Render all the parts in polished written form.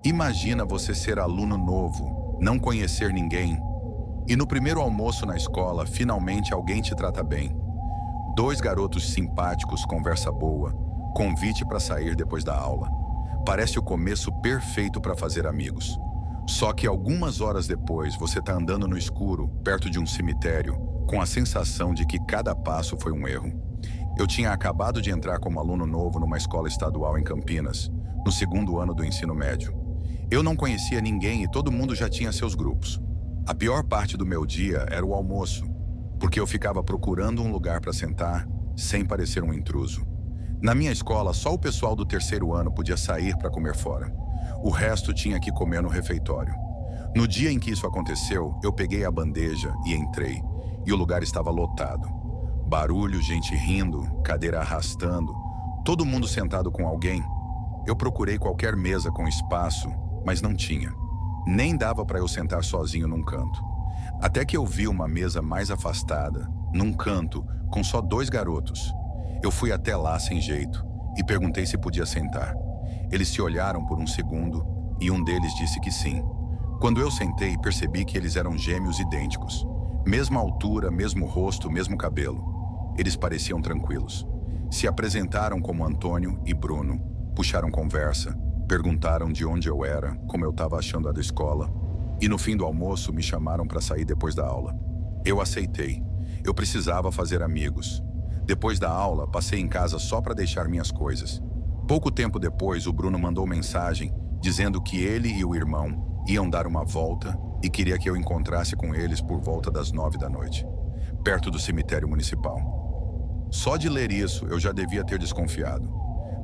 Imagina você ser aluno novo, não conhecer ninguém, e no primeiro almoço na escola, finalmente alguém te trata bem. Dois garotos simpáticos, conversa boa, convite para sair depois da aula. Parece o começo perfeito para fazer amigos. Só que algumas horas depois, você está andando no escuro, perto de um cemitério, com a sensação de que cada passo foi um erro. Eu tinha acabado de entrar como aluno novo numa escola estadual em Campinas, no segundo ano do ensino médio. Eu não conhecia ninguém e todo mundo já tinha seus grupos. A pior parte do meu dia era o almoço, porque eu ficava procurando um lugar para sentar, sem parecer um intruso. Na minha escola, só o pessoal do terceiro ano podia sair para comer fora. O resto tinha que comer no refeitório. No dia em que isso aconteceu, eu peguei a bandeja e entrei, e o lugar estava lotado. Barulho, gente rindo, cadeira arrastando, todo mundo sentado com alguém. Eu procurei qualquer mesa com espaço, mas não tinha. Nem dava para eu sentar sozinho num canto. Até que eu vi uma mesa mais afastada, num canto, com só dois garotos. Eu fui até lá sem jeito e perguntei se podia sentar. Eles se olharam por um segundo e um deles disse que sim. Quando eu sentei, percebi que eles eram gêmeos idênticos. Mesma altura, mesmo rosto, mesmo cabelo. Eles pareciam tranquilos. Se apresentaram como Antônio e Bruno. Puxaram conversa, perguntaram de onde eu era, como eu estava achando a da escola. E no fim do almoço me chamaram para sair depois da aula. Eu aceitei. Eu precisava fazer amigos. Depois da aula, passei em casa só para deixar minhas coisas. Pouco tempo depois, o Bruno mandou mensagem dizendo que ele e o irmão iam dar uma volta e queria que eu encontrasse com eles por volta das 9 da noite, perto do cemitério municipal. Só de ler isso, eu já devia ter desconfiado.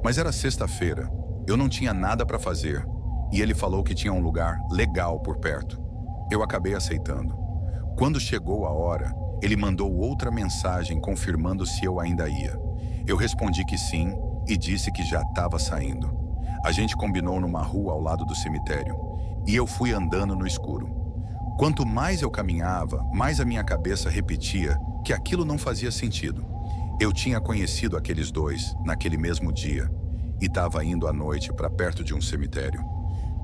Mas era sexta-feira, eu não tinha nada para fazer, e ele falou que tinha um lugar legal por perto. Eu acabei aceitando. Quando chegou a hora, ele mandou outra mensagem confirmando se eu ainda ia. Eu respondi que sim e disse que já estava saindo. A gente combinou numa rua ao lado do cemitério, e eu fui andando no escuro. Quanto mais eu caminhava, mais a minha cabeça repetia que aquilo não fazia sentido. Eu tinha conhecido aqueles dois naquele mesmo dia e estava indo à noite para perto de um cemitério.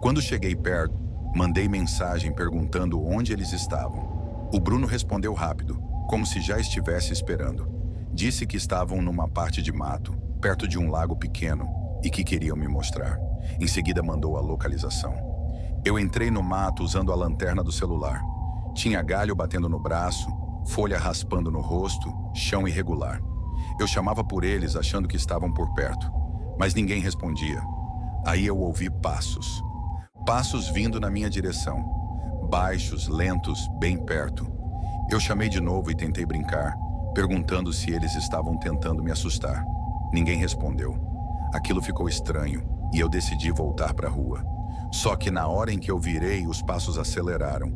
Quando cheguei perto, mandei mensagem perguntando onde eles estavam. O Bruno respondeu rápido, como se já estivesse esperando. Disse que estavam numa parte de mato, perto de um lago pequeno, e que queriam me mostrar. Em seguida mandou a localização. Eu entrei no mato usando a lanterna do celular. Tinha galho batendo no braço, folha raspando no rosto, chão irregular. Eu chamava por eles achando que estavam por perto, mas ninguém respondia. Aí eu ouvi passos. Passos vindo na minha direção. Baixos, lentos, bem perto. Eu chamei de novo e tentei brincar, perguntando se eles estavam tentando me assustar. Ninguém respondeu. Aquilo ficou estranho e eu decidi voltar para a rua. Só que na hora em que eu virei, os passos aceleraram.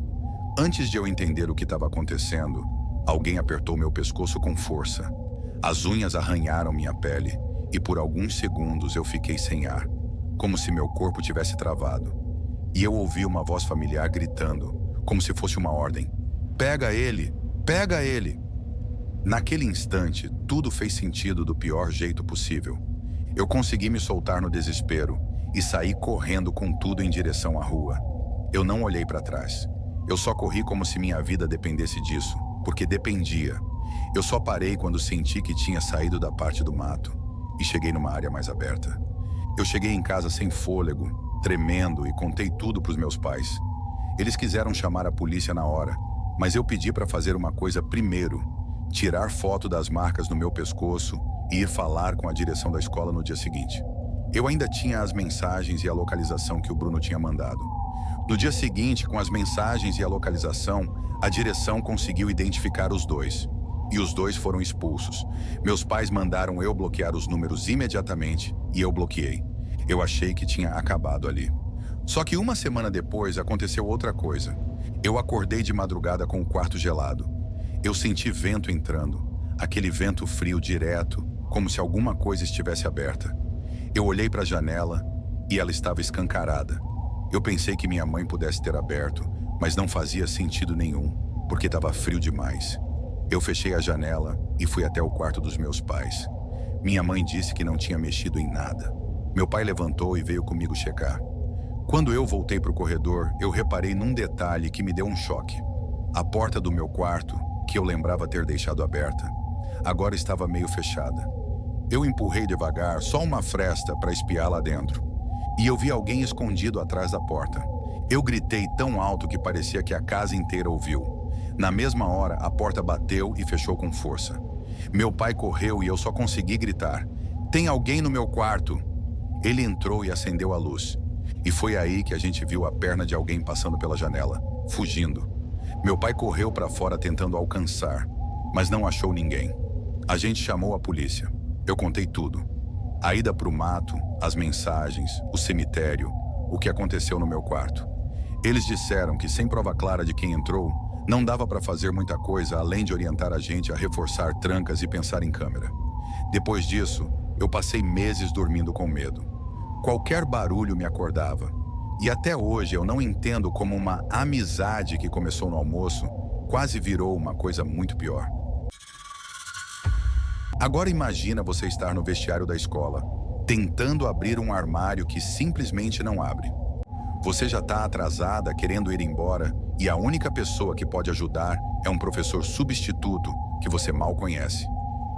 Antes de eu entender o que estava acontecendo, alguém apertou meu pescoço com força. As unhas arranharam minha pele e por alguns segundos eu fiquei sem ar, como se meu corpo tivesse travado. E eu ouvi uma voz familiar gritando, como se fosse uma ordem. Pega ele! Pega ele! Naquele instante, tudo fez sentido do pior jeito possível. Eu consegui me soltar no desespero e saí correndo com tudo em direção à rua. Eu não olhei para trás. Eu só corri como se minha vida dependesse disso, porque dependia. Eu só parei quando senti que tinha saído da parte do mato e cheguei numa área mais aberta. Eu cheguei em casa sem fôlego, tremendo, e contei tudo para os meus pais. Eles quiseram chamar a polícia na hora, mas eu pedi para fazer uma coisa primeiro: tirar foto das marcas no meu pescoço e ir falar com a direção da escola no dia seguinte. Eu ainda tinha as mensagens e a localização que o Bruno tinha mandado. No dia seguinte, com as mensagens e a localização, a direção conseguiu identificar os dois. E os dois foram expulsos. Meus pais mandaram eu bloquear os números imediatamente e eu bloqueei. Eu achei que tinha acabado ali. Só que uma semana depois aconteceu outra coisa. Eu acordei de madrugada com o quarto gelado. Eu senti vento entrando, aquele vento frio direto, como se alguma coisa estivesse aberta. Eu olhei para a janela e ela estava escancarada. Eu pensei que minha mãe pudesse ter aberto, mas não fazia sentido nenhum, porque estava frio demais. Eu fechei a janela e fui até o quarto dos meus pais. Minha mãe disse que não tinha mexido em nada. Meu pai levantou e veio comigo checar. Quando eu voltei para o corredor, eu reparei num detalhe que me deu um choque. A porta do meu quarto, que eu lembrava ter deixado aberta, agora estava meio fechada. Eu empurrei devagar só uma fresta para espiar lá dentro. E eu vi alguém escondido atrás da porta. Eu gritei tão alto que parecia que a casa inteira ouviu. Na mesma hora, a porta bateu e fechou com força. Meu pai correu e eu só consegui gritar: "Tem alguém no meu quarto!" Ele entrou e acendeu a luz. E foi aí que a gente viu a perna de alguém passando pela janela, fugindo. Meu pai correu para fora tentando alcançar, mas não achou ninguém. A gente chamou a polícia. Eu contei tudo. A ida para o mato, as mensagens, o cemitério, o que aconteceu no meu quarto. Eles disseram que, sem prova clara de quem entrou, não dava para fazer muita coisa além de orientar a gente a reforçar trancas e pensar em câmera. Depois disso, eu passei meses dormindo com medo. Qualquer barulho me acordava. E até hoje eu não entendo como uma amizade que começou no almoço quase virou uma coisa muito pior. Agora imagina você estar no vestiário da escola, tentando abrir um armário que simplesmente não abre. Você já está atrasada, querendo ir embora, e a única pessoa que pode ajudar é um professor substituto que você mal conhece.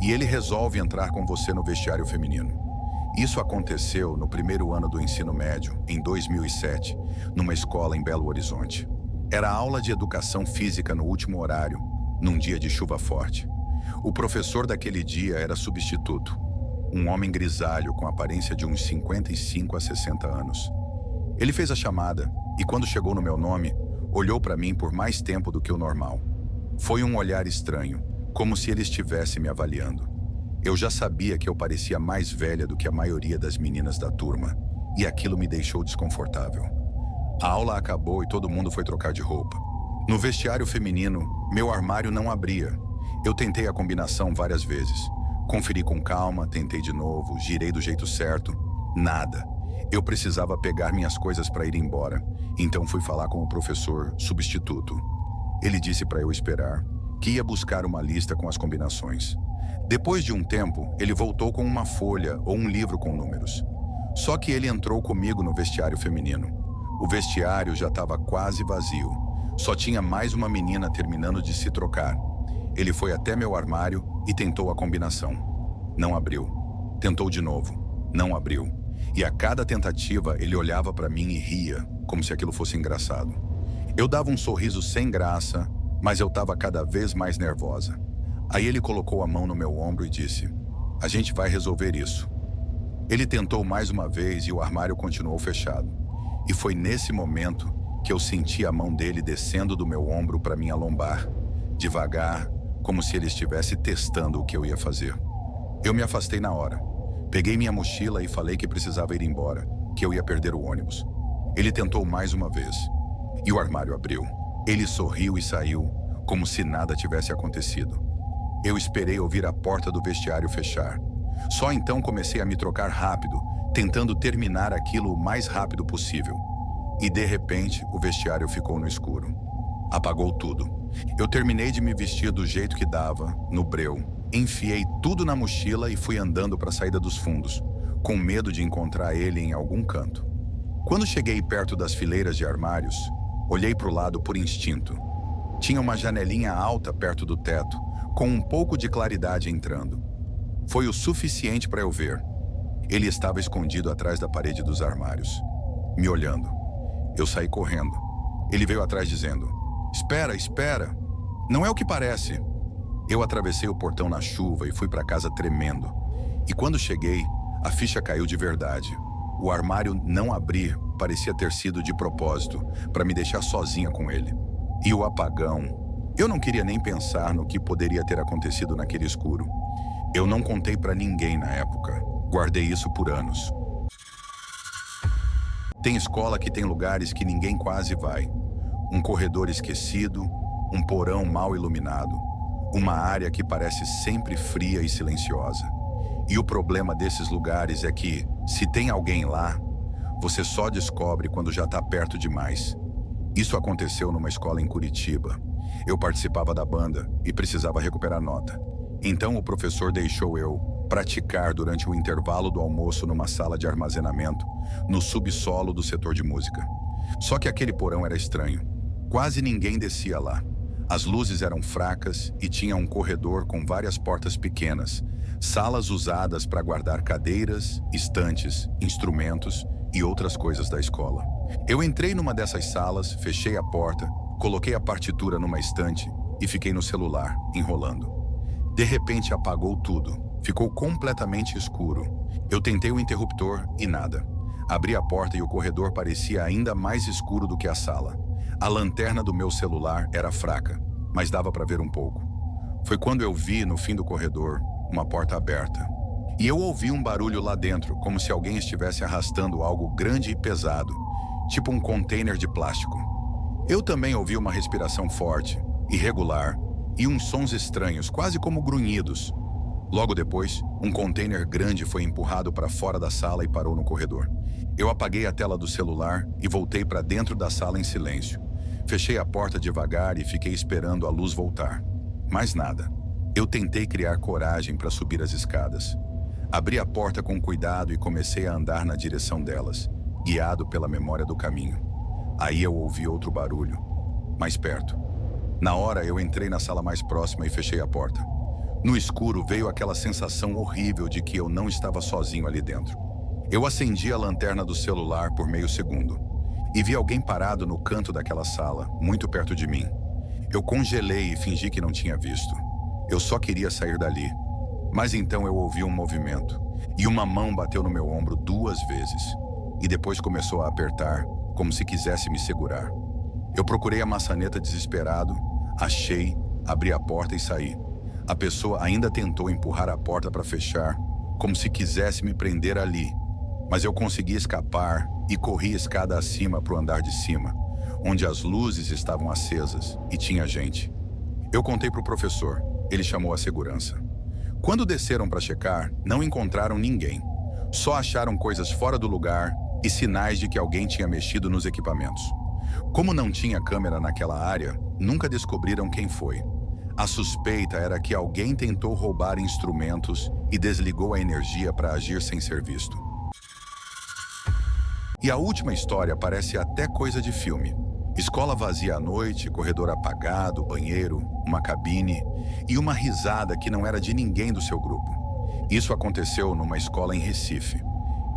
E ele resolve entrar com você no vestiário feminino. Isso aconteceu no primeiro ano do ensino médio, em 2007, numa escola em Belo Horizonte. Era aula de educação física no último horário, num dia de chuva forte. O professor daquele dia era substituto, um homem grisalho com a aparência de uns 55 a 60 anos. Ele fez a chamada e, quando chegou no meu nome, olhou para mim por mais tempo do que o normal. Foi um olhar estranho, como se ele estivesse me avaliando. Eu já sabia que eu parecia mais velha do que a maioria das meninas da turma, e aquilo me deixou desconfortável. A aula acabou e todo mundo foi trocar de roupa. No vestiário feminino, meu armário não abria. Eu tentei a combinação várias vezes. Conferi com calma, tentei de novo, girei do jeito certo. Nada. Eu precisava pegar minhas coisas para ir embora, então fui falar com o professor substituto. Ele disse para eu esperar, que ia buscar uma lista com as combinações. Depois de um tempo, ele voltou com uma folha ou um livro com números. Só que ele entrou comigo no vestiário feminino. O vestiário já estava quase vazio. Só tinha mais uma menina terminando de se trocar. Ele foi até meu armário e tentou a combinação. Não abriu. Tentou de novo. Não abriu. E a cada tentativa ele olhava para mim e ria, como se aquilo fosse engraçado. Eu dava um sorriso sem graça, mas eu estava cada vez mais nervosa. Aí ele colocou a mão no meu ombro e disse: "A gente vai resolver isso." Ele tentou mais uma vez e o armário continuou fechado. E foi nesse momento que eu senti a mão dele descendo do meu ombro para minha lombar, devagar, como se ele estivesse testando o que eu ia fazer. Eu me afastei na hora. Peguei minha mochila e falei que precisava ir embora, que eu ia perder o ônibus. Ele tentou mais uma vez. E o armário abriu. Ele sorriu e saiu, como se nada tivesse acontecido. Eu esperei ouvir a porta do vestiário fechar. Só então comecei a me trocar rápido, tentando terminar aquilo o mais rápido possível. E de repente, o vestiário ficou no escuro. Apagou tudo. Eu terminei de me vestir do jeito que dava, no breu. Enfiei tudo na mochila e fui andando para a saída dos fundos, com medo de encontrar ele em algum canto. Quando cheguei perto das fileiras de armários, olhei para o lado por instinto. Tinha uma janelinha alta perto do teto, com um pouco de claridade entrando. Foi o suficiente para eu ver. Ele estava escondido atrás da parede dos armários, me olhando. Eu saí correndo. Ele veio atrás dizendo: "Espera, espera. Não é o que parece." Eu atravessei o portão na chuva e fui para casa tremendo. E quando cheguei, a ficha caiu de verdade. O armário não abrir parecia ter sido de propósito, para me deixar sozinha com ele. E o apagão... Eu não queria nem pensar no que poderia ter acontecido naquele escuro. Eu não contei para ninguém na época. Guardei isso por anos. Tem escola que tem lugares que ninguém quase vai. Um corredor esquecido, um porão mal iluminado, uma área que parece sempre fria e silenciosa. E o problema desses lugares é que, se tem alguém lá, você só descobre quando já está perto demais. Isso aconteceu numa escola em Curitiba. Eu participava da banda e precisava recuperar nota. Então o professor deixou eu praticar durante o intervalo do almoço numa sala de armazenamento, no subsolo do setor de música. Só que aquele porão era estranho. Quase ninguém descia lá. As luzes eram fracas e tinha um corredor com várias portas pequenas, salas usadas para guardar cadeiras, estantes, instrumentos e outras coisas da escola. Eu entrei numa dessas salas, fechei a porta, coloquei a partitura numa estante e fiquei no celular, enrolando. De repente apagou tudo. Ficou completamente escuro. Eu tentei o interruptor e nada. Abri a porta e o corredor parecia ainda mais escuro do que a sala. A lanterna do meu celular era fraca, mas dava para ver um pouco. Foi quando eu vi, no fim do corredor, uma porta aberta. E eu ouvi um barulho lá dentro, como se alguém estivesse arrastando algo grande e pesado, tipo um container de plástico. Eu também ouvi uma respiração forte, irregular, e uns sons estranhos, quase como grunhidos. Logo depois, um container grande foi empurrado para fora da sala e parou no corredor. Eu apaguei a tela do celular e voltei para dentro da sala em silêncio. Fechei a porta devagar e fiquei esperando a luz voltar. Mais nada. Eu tentei criar coragem para subir as escadas. Abri a porta com cuidado e comecei a andar na direção delas, guiado pela memória do caminho. Aí eu ouvi outro barulho, mais perto. Na hora, eu entrei na sala mais próxima e fechei a porta. No escuro veio aquela sensação horrível de que eu não estava sozinho ali dentro. Eu acendi a lanterna do celular por meio segundo e vi alguém parado no canto daquela sala, muito perto de mim. Eu congelei e fingi que não tinha visto. Eu só queria sair dali. Mas então eu ouvi um movimento e uma mão bateu no meu ombro 2 vezes e depois começou a apertar, como se quisesse me segurar. Eu procurei a maçaneta desesperado, achei, abri a porta e saí. A pessoa ainda tentou empurrar a porta para fechar, como se quisesse me prender ali. Mas eu consegui escapar e corri escada acima para o andar de cima, onde as luzes estavam acesas e tinha gente. Eu contei para o professor, ele chamou a segurança. Quando desceram para checar, não encontraram ninguém. Só acharam coisas fora do lugar e sinais de que alguém tinha mexido nos equipamentos. Como não tinha câmera naquela área, nunca descobriram quem foi. A suspeita era que alguém tentou roubar instrumentos e desligou a energia para agir sem ser visto. E a última história parece até coisa de filme. Escola vazia à noite, corredor apagado, banheiro, uma cabine e uma risada que não era de ninguém do seu grupo. Isso aconteceu numa escola em Recife.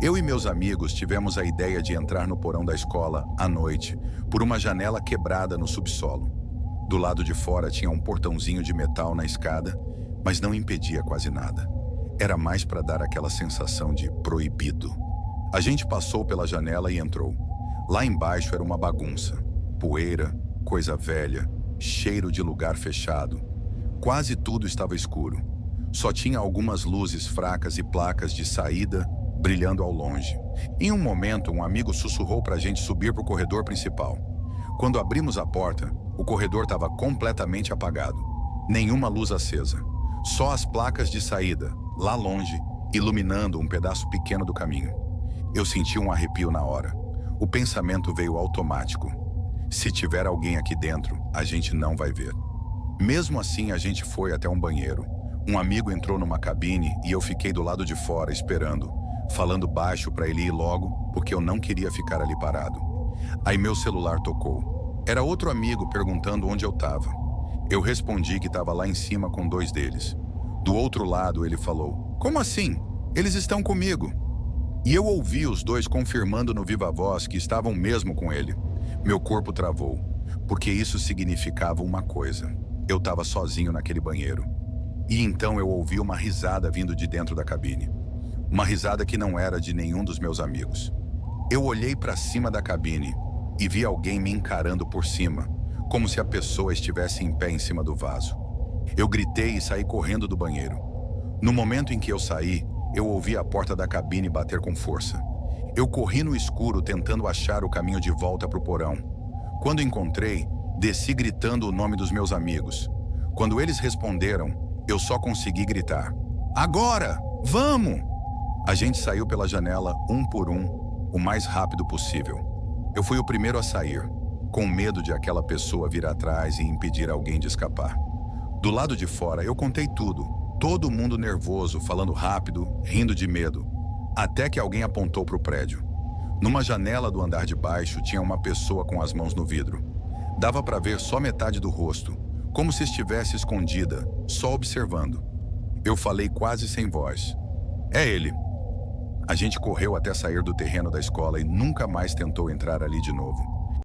Eu e meus amigos tivemos a ideia de entrar no porão da escola à noite, por uma janela quebrada no subsolo. Do lado de fora tinha um portãozinho de metal na escada, mas não impedia quase nada. Era mais para dar aquela sensação de proibido. A gente passou pela janela e entrou. Lá embaixo era uma bagunça. Poeira, coisa velha, cheiro de lugar fechado. Quase tudo estava escuro. Só tinha algumas luzes fracas e placas de saída brilhando ao longe. Em um momento, um amigo sussurrou para a gente subir para o corredor principal. Quando abrimos a porta, o corredor estava completamente apagado. Nenhuma luz acesa. Só as placas de saída, lá longe, iluminando um pedaço pequeno do caminho. Eu senti um arrepio na hora. O pensamento veio automático. Se tiver alguém aqui dentro, a gente não vai ver. Mesmo assim, a gente foi até um banheiro. Um amigo entrou numa cabine e eu fiquei do lado de fora esperando, falando baixo para ele ir logo, porque eu não queria ficar ali parado. Aí meu celular tocou. Era outro amigo perguntando onde eu estava. Eu respondi que estava lá em cima com 2 deles. Do outro lado, ele falou: "Como assim? Eles estão comigo." E eu ouvi os 2 confirmando no viva voz que estavam mesmo com ele. Meu corpo travou, porque isso significava uma coisa. Eu estava sozinho naquele banheiro. E então eu ouvi uma risada vindo de dentro da cabine. Uma risada que não era de nenhum dos meus amigos. Eu olhei para cima da cabine e vi alguém me encarando por cima, como se a pessoa estivesse em pé em cima do vaso. Eu gritei e saí correndo do banheiro. No momento em que eu saí, eu ouvi a porta da cabine bater com força. Eu corri no escuro tentando achar o caminho de volta para o porão. Quando encontrei, desci gritando o nome dos meus amigos. Quando eles responderam, eu só consegui gritar: "Agora! Vamos!" A gente saiu pela janela, um por um, o mais rápido possível. Eu fui o primeiro a sair, com medo de aquela pessoa vir atrás e impedir alguém de escapar. Do lado de fora, eu contei tudo. Todo mundo nervoso, falando rápido, rindo de medo, até que alguém apontou para o prédio. Numa janela do andar de baixo tinha uma pessoa com as mãos no vidro. Dava para ver só metade do rosto, como se estivesse escondida, só observando. Eu falei quase sem voz. É ele. A gente correu até sair do terreno da escola e nunca mais tentou entrar ali de novo.